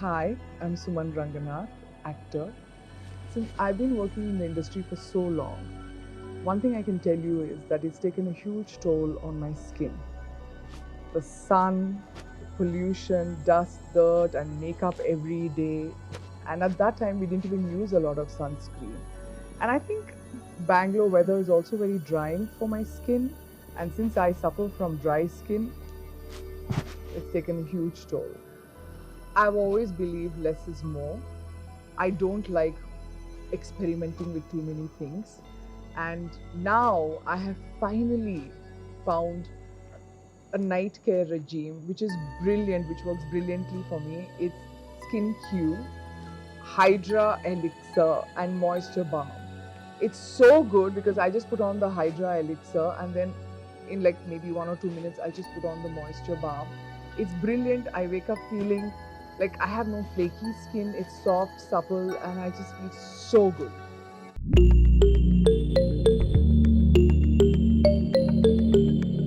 Hi, I'm Suman Ranganath, actor. Since I've been working in the industry for so long, one thing I can tell you is that it's taken a huge toll on my skin. The sun, pollution, dust, dirt, and makeup every day. And at that time, we didn't even use a lot of sunscreen. And I think Bangalore weather is also very drying for my skin. And since I suffer from dry skin, it's taken a huge toll. I've always believed less is more. I don't like experimenting with too many things. And now I have finally found a night care regime which is brilliant, which works brilliantly for me. It's SkinQ Hydra Elixir and Moisture Balm. It's so good because I just put on the Hydra Elixir and then in like maybe 1 or 2 minutes I just put on the Moisture Balm. It's brilliant. I wake up feeling like I have no flaky skin. It's soft, supple, and I just feel so good.